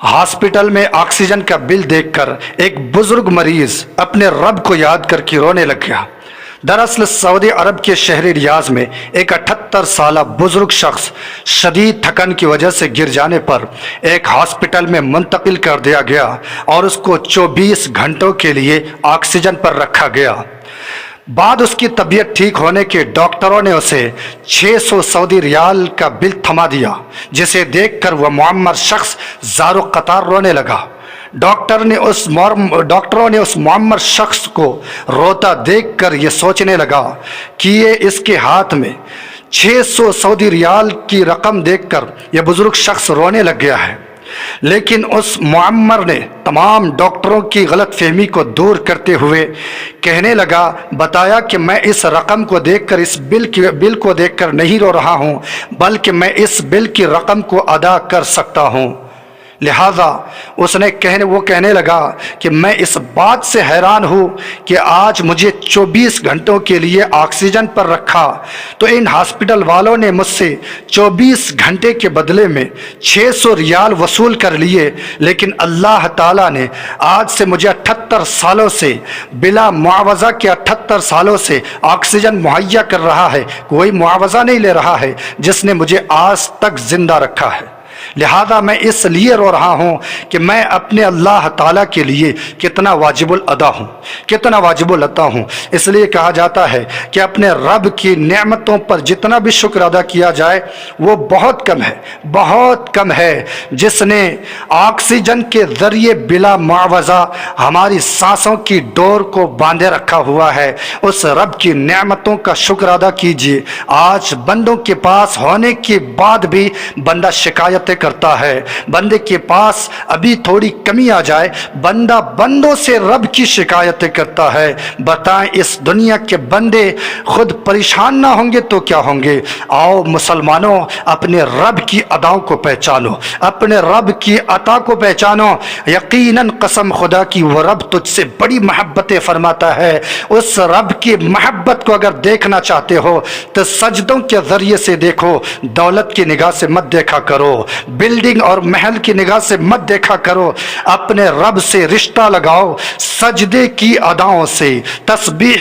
Hospital میں oxygen کا بل دیکھ کر ایک بزرگ مریض اپنے رب کو یاد کر کے رونے لگ گیا۔ دراصل سعودی عرب کے شہر ریاض میں ایک 78 سالہ بزرگ شخص شدید تھکن کی وجہ سے گر جانے پر ایک ہاسپٹل میں منتقل کر دیا گیا اور اس کو 24 گھنٹوں کے لیے آکسیجن پر رکھا گیا۔ بعد اس کی طبیعت ٹھیک ہونے کے ڈاکٹروں نے اسے 600 سعودی ریال کا بل تھما دیا، جسے دیکھ کر وہ معمر شخص زارو قطار رونے لگا۔ ڈاکٹروں نے اس معمر شخص کو روتا دیکھ کر یہ سوچنے لگا کہ یہ اس کے ہاتھ میں 600 سعودی ریال کی رقم دیکھ کر یہ بزرگ شخص رونے لگ گیا ہے۔ لیکن اس معمر نے تمام ڈاکٹروں کی غلط فہمی کو دور کرتے ہوئے کہنے لگا، بتایا کہ میں اس رقم کو دیکھ کر، اس بل کو دیکھ کر نہیں رو رہا ہوں، بلکہ میں اس بل کی رقم کو ادا کر سکتا ہوں۔ لہذا وہ کہنے لگا کہ میں اس بات سے حیران ہوں کہ آج مجھے 24 گھنٹوں کے لیے آکسیجن پر رکھا تو ان ہاسپٹل والوں نے مجھ سے 24 گھنٹے کے بدلے میں 600 ریال وصول کر لیے، لیکن اللہ تعالیٰ نے آج سے مجھے 78 سالوں سے بلا معاوضہ کے 78 سالوں سے آکسیجن مہیا کر رہا ہے، کوئی معاوضہ نہیں لے رہا ہے، جس نے مجھے آج تک زندہ رکھا ہے۔ لہذا میں اس لیے رو رہا ہوں کہ میں اپنے اللہ تعالیٰ کے لیے کتنا واجب الادا ہوں، کتنا واجب الادا ہوں۔ اس لیے کہا جاتا ہے کہ اپنے رب کی نعمتوں پر جتنا بھی شکر ادا کیا جائے وہ بہت کم ہے، بہت کم ہے۔ جس نے آکسیجن کے ذریعے بلا معاوضہ ہماری سانسوں کی ڈور کو باندھے رکھا ہوا ہے، اس رب کی نعمتوں کا شکر ادا کیجیے۔ آج بندوں کے پاس ہونے کے بعد بھی بندہ شکایتیں کرتا ہے، بندے کے پاس ابھی تھوڑی کمی آ جائے بندہ بندوں سے رب کی شکایتیں کرتا ہے۔ بتائیں اس دنیا کے بندے خود پریشان نہ ہوں گے تو کیا ہوں گے؟ آؤ مسلمانوں، اپنے رب کی اداؤں کو پہچانو، اپنے رب کی عطا کو پہچانو۔ یقیناً قسم خدا کی وہ رب تجھ سے بڑی محبتیں فرماتا ہے۔ اس رب کی محبت کو اگر دیکھنا چاہتے ہو تو سجدوں کے ذریعے سے دیکھو، دولت کی نگاہ سے مت دیکھا کرو، بلڈنگ اور محل کی نگاہ سے مت دیکھا کرو۔ اپنے رب سے رشتہ لگاؤ سجدے کی اداؤں سے، تسبیح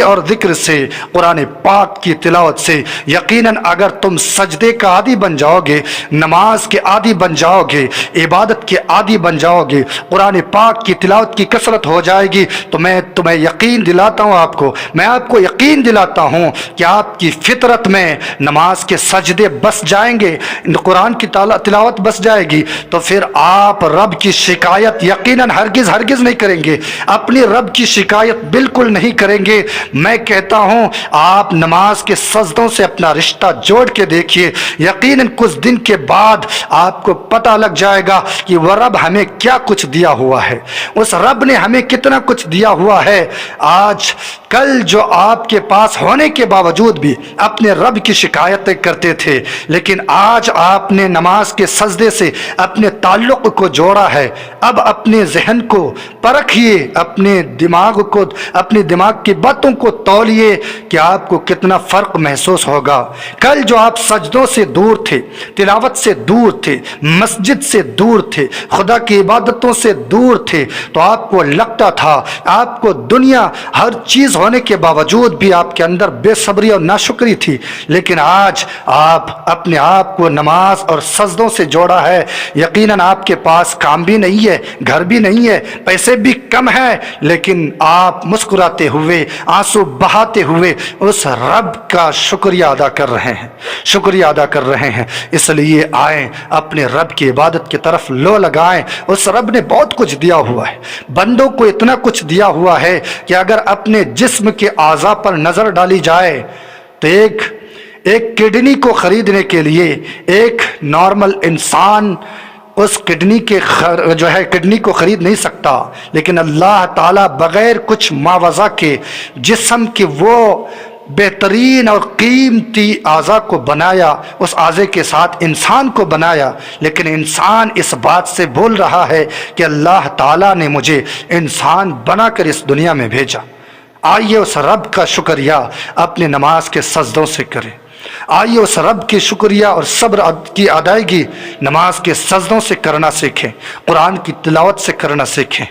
اور ذکر سے، قرآن پاک کی تلاوت سے۔ یقیناً اگر تم سجدے کا عادی بن جاؤ گے، نماز کے عادی بن جاؤ گے، عبادت کے عادی بن جاؤ گے، قرآن پاک کی تلاوت کی کثرت ہو جائے گی، تو میں تمہیں یقین دلاتا ہوں، میں آپ کو یقین دلاتا ہوں کہ آپ کی فطرت میں نماز کے سجدے بس جائیں گے، قرآن کی تلاوت بس جائے گی، تو پھر آپ رب کی شکایت یقیناً ہرگز نہیں کریں گے، اپنی رب کی شکایت بالکل نہیں کریں گے۔ میں کہتا ہوں آپ نماز کے سجدوں سے اپنا رشتہ جوڑ کے دیکھیے، یقیناً کچھ دن کے بعد آپ کو پتہ لگ جائے گا کہ وہ رب ہمیں کیا کچھ دیا ہوا ہے، اس رب نے ہمیں کتنا کچھ دیا ہوا ہے۔ آج کل جو آپ کے پاس ہونے کے باوجود بھی اپنے رب کی شکایتیں کرتے تھے، لیکن آج آپ نے نماز کے سجدے سے اپنے تعلق کو جوڑا ہے۔ اب اپنے ذہن کو پرکھیے، اپنے دماغ کی باتوں کو تولیے کہ آپ کو کتنا فرق محسوس ہوگا۔ کل جو آپ سجدوں سے دور تھے، تلاوت سے دور تھے، مسجد سے دور تھے، خدا کی عبادتوں سے دور تھے، تو آپ کو لگتا تھا آپ کو دنیا ہر چیز ہونے کے باوجود بھی آپ کے اندر بے صبری اور ناشکری تھی، لیکن آج آپ اپنے آپ کو نماز اور سجدوں سے جوڑا ہے۔ یقیناً آپ کے پاس کام بھی نہیں ہے، گھر بھی نہیں ہے، پیسے بھی کم ہیں، لیکن آپ مسکراتے ہوئے، آنسو بہاتے ہوئے اس رب کا شکریہ ادا کر رہے ہیں۔ اس لیے آئیں اپنے رب کی عبادت کی طرف لو لگائیں۔ اس رب نے بہت کچھ دیا ہوا ہے، بندوں کو اتنا کچھ دیا ہوا ہے کہ اگر اپنے جسم کے اعضاء پر نظر ڈالی جائے تو ایک کڈنی کو خریدنے کے لیے ایک نارمل انسان اس کڈنی کو خرید نہیں سکتا، لیکن اللہ تعالیٰ بغیر کچھ معاوضہ کے جسم کے وہ بہترین اور قیمتی اعضاء کو بنایا، اس اعضے کے ساتھ انسان کو بنایا، لیکن انسان اس بات سے بول رہا ہے کہ اللہ تعالیٰ نے مجھے انسان بنا کر اس دنیا میں بھیجا۔ آئیے اس رب کا شکریہ اپنے نماز کے سجدوں سے کریں، آئیے اس رب کی شکریہ اور صبر کی ادائیگی نماز کے سجدوں سے کرنا سیکھیں، قرآن کی تلاوت سے کرنا سیکھیں۔